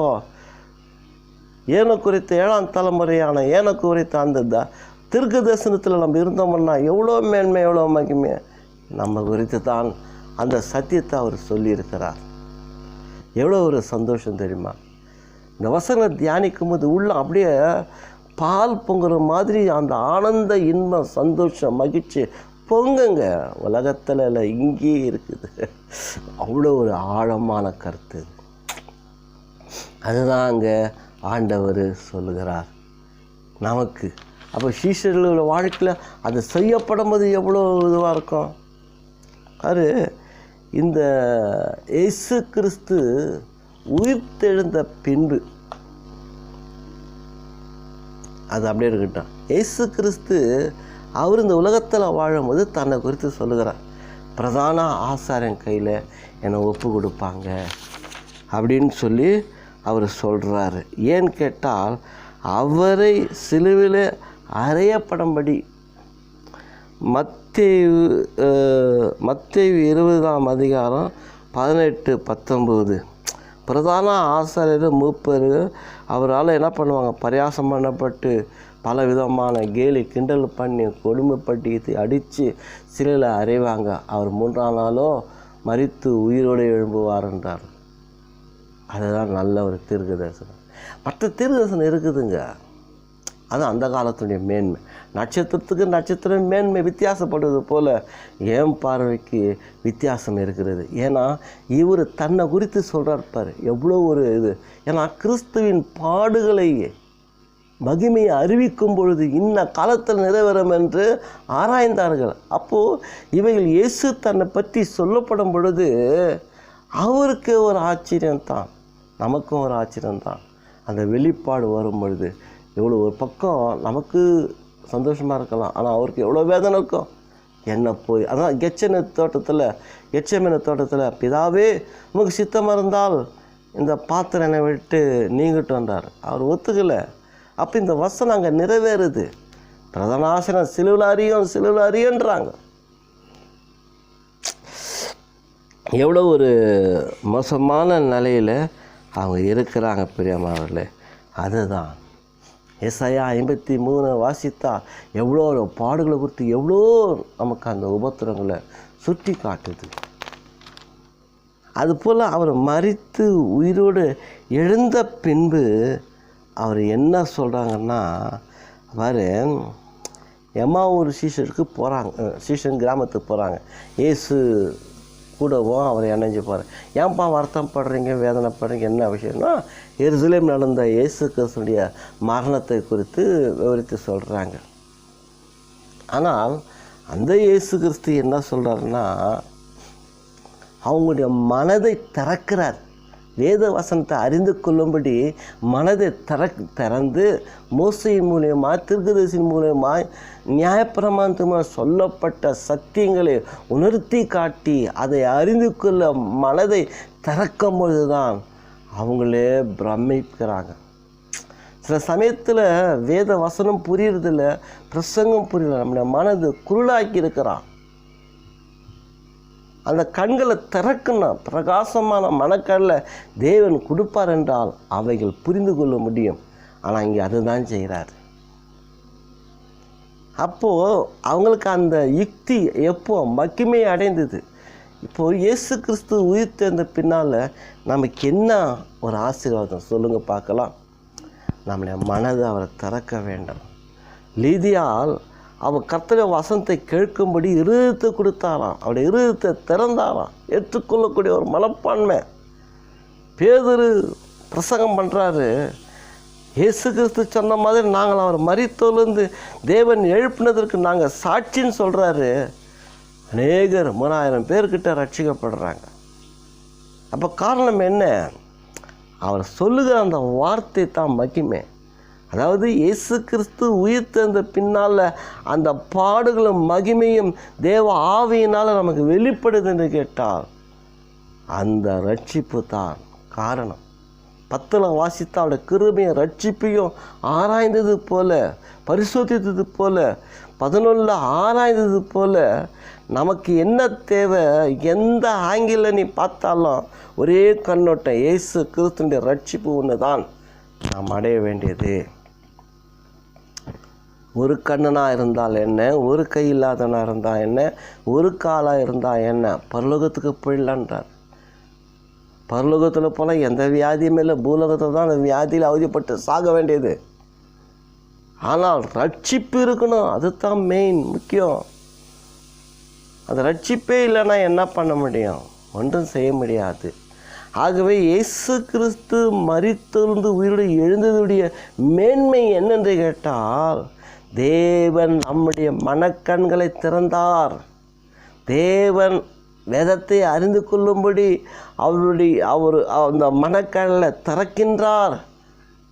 குறித்த 7ஆம் தலைமுறையான குறித்த அந்த தீர்க்க தரிசனத்தில் நம்ம இருந்தோம்னா எவ்வளோ மேன்மை, எவ்வளோ மகிமை நம்ம குறித்து தான் அந்த சத்தியத்தை அவர் சொல்லியிருக்கிறார். எவ்வளோ ஒரு சந்தோஷம் தெரியுமா? இந்த வசனங்களை தியானிக்கும் போது உள்ள அப்படியே பால் பொங்குற மாதிரி அந்த ஆனந்த இன்பம் சந்தோஷம் மகிழ்ச்சி பொங்குங்க. உலகத்தில் இல்லை, இங்கேயே இருக்குது. அவ்வளோ ஒரு ஆழமான கருத்து. அதுதான் அங்கே ஆண்டவர் சொல்லுகிறார் நமக்கு. அப்போ சீஷர்களோட வாழ்க்கையில் அது செய்யப்படும் போது எவ்வளோ இதுவாக இருக்கும். அது இந்த இயேசு கிறிஸ்து உயிர்த்தெழுந்த பின்பு அது அப்படியே இருக்கட்டும். இயேசு கிறிஸ்து அவர் இந்த உலகத்தில் வாழும்போது தன்னை குறித்து சொல்லுகிறார், பிரதான ஆசாரியன் கையில் என்னை ஒப்பு கொடுப்பாங்க அப்படின்னு சொல்லி அவர் சொல்கிறாரு. ஏன்னு கேட்டால் அவரை சிலுவையில் அறையப்படும்படி மத்தேயு 20:18-19 பிரதான ஆசாரியர் மூப்பர் அவரால் என்ன பண்ணுவாங்க, பரியாசம் பண்ணப்பட்டு பல விதமான கேலி கிண்டல் பண்ணி கொடுமைப்பட்டு அடித்து சிலையில் அறைவாங்க. அவர் 3ஆம் நாளோ மரித்து உயிரோடு எழும்புவார் என்றார். அதுதான் நல்ல ஒரு தீர்க்க தரிசனம். மற்ற தீர்க்க தரிசனம் இருக்குதுங்க, அது அந்த காலத்துடைய மேன்மை. நட்சத்திரத்துக்கு நட்சத்திரம் மேன்மை வித்தியாசப்படுவது போல் என் பார்வைக்கு வித்தியாசம் இருக்கிறது. ஏன்னா இவர் தன்னை குறித்து சொல்கிறார் பாரு, எவ்வளோ ஒரு இது. ஏன்னா கிறிஸ்துவின் பாடுகளை மகிமையை அறிவிக்கும் பொழுது இன்ன காலத்தில் நிறைவேறும் என்று ஆராய்ந்தார்கள். அப்போது இவைகள் இயேசு தன்னை பற்றி சொல்லப்படும் பொழுது அவருக்கு ஒரு ஆச்சரியம்தான், நமக்கும் ஒரு ஆச்சரியம்தான். அந்த வெளிப்பாடு வரும் பொழுது எவ்வளோ ஒரு பக்கம் நமக்கு சந்தோஷமாக இருக்கலாம், ஆனால் அவருக்கு எவ்வளோ வேதனை இருக்கும். என்ன போய் அதான் கெச்சமேனு தோட்டத்தில் பிதாவே உமக்கு சித்தமாக இருந்தால் இந்த பாத்திரம் என்னை விட்டு நீங்கிட்டு வந்தார். அவர் ஒத்துக்கலை. அப்போ இந்த வசனம் அங்கே நிறைவேறுது. பிரதனாசனம் சிலுவில் அறியன்றாங்க. எவ்வளோ ஒரு மோசமான நிலையில் அவங்க இருக்கிறாங்க பிரியமானவர்களே. அதுதான் ஏசாயா 53 வாசித்தா எவ்வளோ பாடுகளை குறித்து எவ்வளோ நமக்கு அந்த உபத்திரங்களை சுட்டி காட்டுது. அதுபோல் அவர் மரித்து உயிரோடு எழுந்த பின்பு அவர் என்ன சொல்கிறாங்கன்னா, பாரு எம்மாவூர் சீஷன் கிராமத்துக்கு போகிறாங்க. இயேசு கூடவும் அவர் இணைஞ்சு போகிறார். ஏன்பா வருத்தம் படுறீங்க, வேதனைப்படுறீங்க, என்ன விஷயம்னா எருசலேம் நடந்த இயேசு கிறிஸ்துடைய மரணத்தை குறித்து விவரித்து சொல்கிறாங்க. ஆனால் அந்த இயேசு கிறிஸ்து என்ன சொல்கிறாருன்னா, அவங்களுடைய மனதை திறக்கிறார். வேத வசனத்தை அறிந்து கொள்ளும்படி மனதை திறந்து மோசையின் மூலியமாக தீர்க்கதரிசியின் மூலியமாக நியாயப்பிரமாணமாக சொல்லப்பட்ட சத்தியங்களை உணர்த்தி காட்டி அதை அறிந்து கொள்ள மனதை திறக்கும் பொழுதுதான் அவங்களே பிரமிக்கிறாங்க. சில சமயத்தில் வேத வசனம் புரியறதில்ல, பிரசங்கம் புரியல, நம்முடைய மனது குருளாக்கி இருக்கிறான். அந்த கண்களை திறக்கணும். பிரகாசமான மனக்கடலை தேவன் கொடுப்பார் என்றால் அவைகள் புரிந்து கொள்ள முடியும். ஆனால் இங்கே அதுதான் செய்கிறார். அப்போது அவங்களுக்கு அந்த யுக்தி எப்போ மகிமை அடைந்தது. இப்போது இயேசு கிறிஸ்து உயிர் தேர்ந்த பின்னால் நமக்கு என்ன ஒரு ஆசீர்வாதம் சொல்லுங்கள் பார்க்கலாம். நம்முடைய மனதை அவரை திறக்க வேண்டும். லீதியால் அவள் கர்த்தருடைய வசனத்தை கேட்கும்படி இருதயத்தை கொடுத்தாராம். அவருடைய இருதயத்தை திறந்தாராம். ஏற்றுக்கொள்ளக்கூடிய ஒரு மனப்பான்மை. பேதுரு பிரசங்கம் பண்ணுறாரு, இயேசு கிறிஸ்து சொன்ன மாதிரி நாங்கள் அவர் மரித்தோலிருந்து தேவன் எழுப்பினதற்கு நாங்கள் சாட்சின்னு சொல்கிறாரு. அநேகர் 3000 பேர்கிட்ட ரட்சிக்கப்படுறாங்க. அப்போ காரணம் என்ன? அவர் சொல்லுகிற அந்த வார்த்தை தான் மகிமை. அதாவது இயேசு கிறிஸ்து உயிர் தேர்ந்த பின்னால் அந்த பாடுகளும் மகிமையும் தேவ ஆவியினால் நமக்கு வெளிப்படுது என்று கேட்டால் அந்த ரட்சிப்பு தான் காரணம். 10 வாசித்த அவருடைய கிருபையும் ரட்சிப்பையும் ஆராய்ந்தது போல, பரிசோதித்தது போல, 11 ஆராய்ந்தது போல நமக்கு என்ன தேவை, எந்த ஆங்கிளில் நீ பார்த்தாலும் ஒரே கண்ணோட்டம், இயேசு கிறிஸ்துடைய ரட்சிப்பு ஒன்று தான் நாம் அடைய வேண்டியது. ஒரு கண்ணனாக இருந்தால் என்ன, ஒரு கை இல்லாதவனாக இருந்தால் என்ன, ஒரு காலாக இருந்தால் என்ன, பரலோகத்துக்கு போயிடலான்றார். பரலோகத்தில் போனால் எந்த வியாதியுமே இல்லை, பூலோகத்தில் தான் அந்த வியாதியில் அவதிப்பட்டு சாக வேண்டியது. ஆனால் ரட்சிப்பு இருக்கணும், அதுதான் மெயின் முக்கியம். அந்த ரட்சிப்பே இல்லைன்னா என்ன பண்ண முடியும்? ஒன்றும் செய்ய முடியாது. ஆகவே இயேசு கிறிஸ்து மரித்தெழுந்து உயிரோடு எழுந்ததுடைய மேன்மை என்னென்று கேட்டால், தேவன் நம்முடைய மனக்கண்களை திறந்தார். தேவன் வேதத்தை அறிந்து கொள்ளும்படி அவர் அந்த மனக்கண்ணில் திறக்கின்றார்.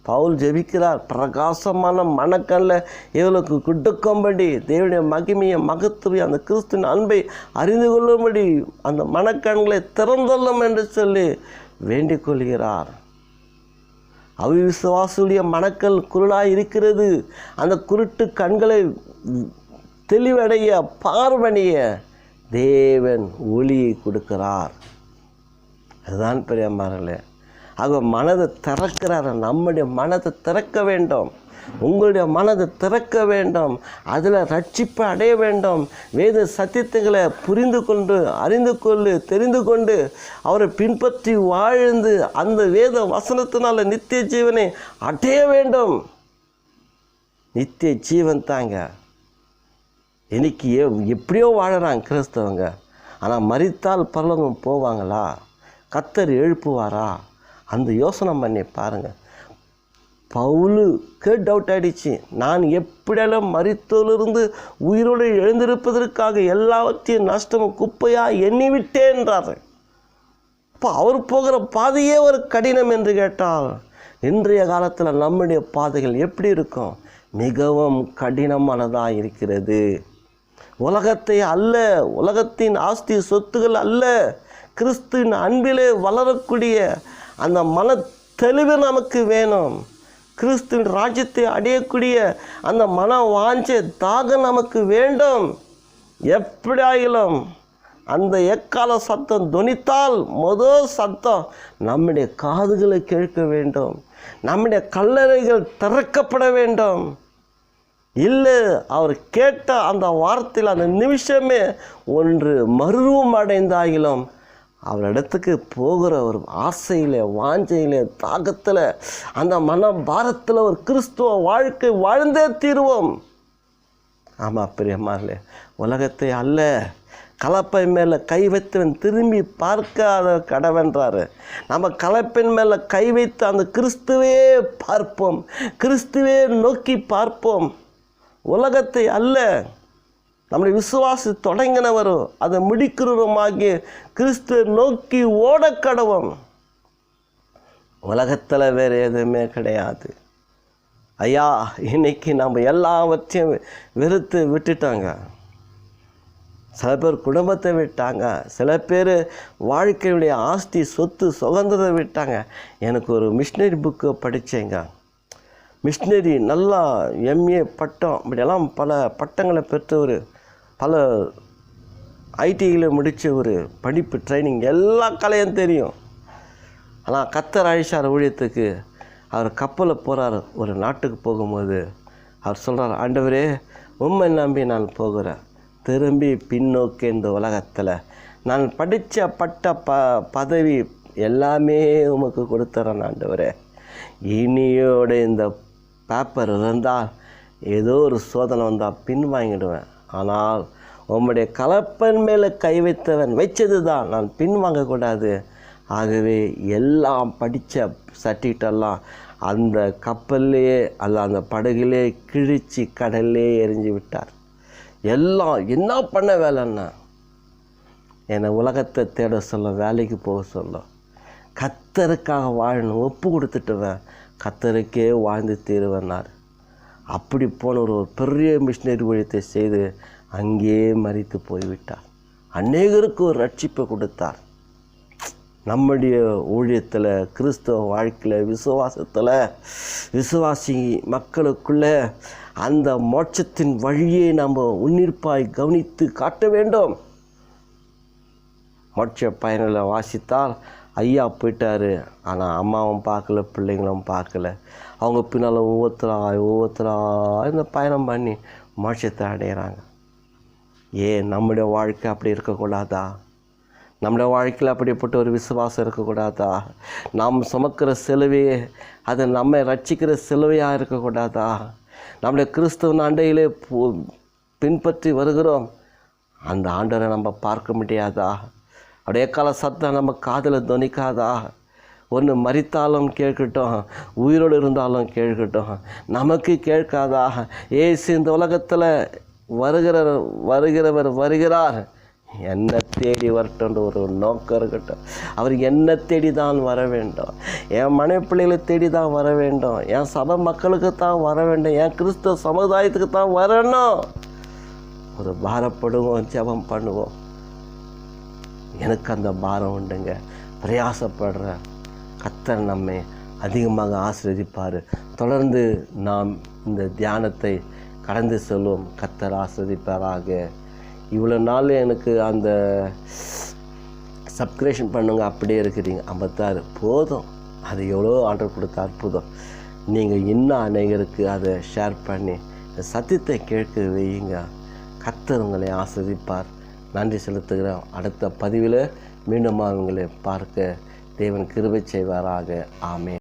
பவுல் ஜெபிக்கிறார், பிரகாசமான மனக்கண்ணில் இவளுக்கு கொடுக்கும்படி, தேவனுடைய மகிமையை மகத்துவம் அந்த கிறிஸ்துவின் அன்பை அறிந்து கொள்ளும்படி அந்த மனக்கண்களை திறந்தள்ளும் என்று சொல்லி வேண்டிக் கொள்கிறார். அவிசுவாசுடைய மனக்கண் குருளாய் இருக்கிறது. அந்த குருட்டு கண்களை தெளிவடைய பார்வடைய தேவன் ஒளியை கொடுக்கிறார். அதுதான் பெரியம்மார்களே. ஆக மனதை திறக்கிறார். நம்முடைய மனதை திறக்க வேண்டும். உங்களுடைய மனதை திறக்க வேண்டும். அதில் ரட்சிப்பை அடைய வேண்டும். வேத சத்தியத்துகளை புரிந்து கொண்டு, அறிந்து கொண்டு, தெரிந்து கொண்டு, அவரை பின்பற்றி வாழ்ந்து அந்த வேத வசனத்தினால நித்திய ஜீவனை அடைய வேண்டும். நித்திய ஜீவன் தாங்க. இன்னைக்கு எப்படியோ வாழறாங்க கிறிஸ்தவங்க. ஆனால் மரித்தால் பரலோகம் போவாங்களா? கர்த்தர் எழுப்புவாரா? அந்த யோசனை பண்ணி பாருங்கள். பவுலுக்கு டவுட் ஆகிடுச்சு. நான் எப்படியெல்லாம் மரித்தோலிருந்து உயிரோடு எழுந்திருப்பதற்காக எல்லாவற்றையும் நஷ்டமும் குப்பையாக எண்ணிவிட்டேன்றார். இப்போ அவர் போகிற பாதையே ஒரு கடினம் என்று கேட்டால், இன்றைய காலத்தில் நம்முடைய பாதைகள் எப்படி இருக்கும்? மிகவும் கடினமானதாக இருக்கிறது. உலகத்தை அல்ல, உலகத்தின் ஆஸ்தி சொத்துகள் அல்ல, கிறிஸ்துவின் அன்பிலே வளரக்கூடிய அந்த மன தெளிவு நமக்கு வேணும். கிறிஸ்துவின் ராஜ்யத்தை அடையக்கூடிய அந்த மன வாஞ்சை தாகம் நமக்கு வேண்டும். எப்படியாயிலும் அந்த எக்கால சத்தம் தொனித்தால் முதல் சத்தம் நம்முடைய காதுகளை கேட்க வேண்டும். நம்முடைய கல்லறைகள் திறக்கப்பட வேண்டும். இல்லை, அவர் கேட்ட அந்த வார்த்தையில் அந்த நிமிஷமே ஒன்று மறுரூபம் அடைந்தாகிலும் அவரிடத்துக்கு போகிற ஒரு ஆசையில், வாஞ்சையில், தாகத்தில், அந்த மன பாரத்தில் ஒரு கிறிஸ்துவ வாழ்க்கை வாழ்ந்தே தீருவோம். ஆமாம் பிரியமார்களே, உலகத்தை அல்ல, கலப்பை மேலே கை வைத்தவன் திரும்பி பார்க்காத கடவென்றார். நம்ம கலப்பின் மேலே கை வைத்து அந்த கிறிஸ்துவே பார்ப்போம், கிறிஸ்துவே நோக்கி பார்ப்போம். உலகத்தை அல்ல, நம்முடைய விசுவாசி தொடங்கினவரும் அதை முடிக்கிறவருமாகிய கிறிஸ்துவை நோக்கி ஓடக்கடவோம். உலகத்தில் வேறு எதுவுமே கிடையாது. ஐயா, இன்னைக்கு நம்ம எல்லாவற்றையும் வெறுத்து விட்டுட்டாங்க. சில பேர் குடும்பத்தை விட்டாங்க, சில பேர் வாழ்க்கையுடைய ஆஸ்தி சொத்து சுதந்திரத்தை விட்டாங்க. எனக்கு ஒரு மிஷினரி புக்கு படித்தேங்க. மிஷினரி நல்லா எம்ஏ பட்டம், இப்படியெல்லாம் பல பட்டங்களை பெற்றவர், பல ஐடியில் முடித்த ஒரு படிப்பு ட்ரைனிங், எல்லா கலையும் தெரியும். ஆனால் கர்த்தர் அழைச்சார் ஊழியத்துக்கு. அவர் கப்பலில் போகிறார். ஒரு நாட்டுக்கு போகும்போது அவர் சொல்கிறார், ஆண்டவரே உம்மை நம்பி நான் போகிறேன், திரும்பி பின்னோக்கி இந்த உலகத்தில் நான் படித்த பட்ட பதவி எல்லாமே உமக்கு கொடுத்துறேன் ஆண்டவரே. இனியோட இந்த பேப்பர் இருந்தால் ஏதோ ஒரு சோதனை வந்தால் பின் வாங்கிடுவேன். ஆனால் உம்முடைய கலப்பன் மேலே கை வைத்தவன் வைச்சது தான், நான் பின் வாங்கக்கூடாது. ஆகவே எல்லாம் படித்த சர்டிஃபிகேட்டெல்லாம் அந்த கப்பல்லையே அல்ல அந்த படகுலே கிழிச்சு கடல்லே எரிஞ்சு விட்டார். எல்லாம் என்ன பண்ண வேலைன்னா என்னை உலகத்தை தேட சொல்ல, வேலைக்கு போக சொல்ல, கர்த்தருக்காக வாழணும் ஒப்பு கொடுத்துட்டுவேன், கர்த்தருக்கே வாழ்ந்து தீருவேன்னார். அப்படி போன ஒரு பெரிய மிஷினரி ஊழியத்தை செய்து அங்கேயே மரித்து போய்விட்டார். அநேகருக்கு ஒரு ரட்சிப்பை கொடுத்தார். நம்முடைய ஊழியத்தில், கிறிஸ்தவ வாழ்க்கையில், விசுவாசத்தில், விசுவாசி மக்களுக்குள்ளே அந்த மோட்சத்தின் வழியை நம்ம உன்னிப்பாய் கவனித்து காட்ட வேண்டும். மோட்ச பயனில் வாசித்தால் ஐயா போயிட்டார், ஆனால் அம்மாவும் பார்க்கல, பிள்ளைங்களும் பார்க்கல. அவங்க பின்னால் ஒவ்வொருத்தரா இந்த பயணம் பண்ணி மோட்சத்தை அடைகிறாங்க. ஏன் நம்முடைய வாழ்க்கை அப்படி இருக்கக்கூடாதா? நம்முடைய வாழ்க்கையில் அப்படிப்பட்ட ஒரு விசுவாசம் இருக்கக்கூடாதா? நாம் சுமக்கிற சிலுவையே அது நம்மை ரட்சிக்கிற சிலுவையாக இருக்கக்கூடாதா? நம்முடைய கிறிஸ்துவ ஆண்டையிலே பின்பற்றி வருகிறோம், அந்த ஆண்டவரை நம்ம பார்க்க முடியாதா? அப்படியே கால சத்தம் நம்ம காதில் துணிக்காதா? ஒன்று மரித்தாலும் கேட்கட்டும், உயிரோடு இருந்தாலும் கேட்கட்டும், நமக்கு கேட்காதா? ஏசு இந்த உலகத்தில் வருகிறவர் வருகிறார், என்னை தேடி வரட்டுன்ற ஒரு நோக்கம் இருக்கட்டும். அவர் என்னை தேடி தான் வர வேண்டும், என் மனைவி பிள்ளைகளை தேடி தான் வர வேண்டும், என் சபை மக்களுக்கு தான் வர வேண்டும், என் கிறிஸ்தவ சமுதாயத்துக்கு தான் வரணும். ஒரு பாரப்படுவோம், ஜெபம் பண்ணுவோம். எனக்கு அந்த பாரம் உண்டுங்க. பிரயாசப்படுற கர்த்தர் நம்மை அதிகமாக ஆசீர்வதிப்பார். தொடர்ந்து நாம் இந்த தியானத்தை கடந்து செல்வோம். கர்த்தர் ஆசீர்வதிப்பாராக. இவ்வளோ நாள் எனக்கு அந்த சப்ஸ்கிரிப்ஷன் பண்ணுங்க அப்படியே இருக்கிறீங்க 56 போதும். அது எவ்வளோ ஆர்டர் கொடுத்த அற்புதம். நீங்கள் இன்னும் அநேகருக்கு அதை ஷேர் பண்ணி இந்த சத்தியத்தை கேட்க வையுங்க. கர்த்தர் உங்களை ஆசீர்வதிப்பார். நன்றி செலுத்துகிறேன். அடுத்த பதிவில் மீண்டும் அவங்களை பார்க்க தேவன் கிருபை செய்வாராக. ஆமென்.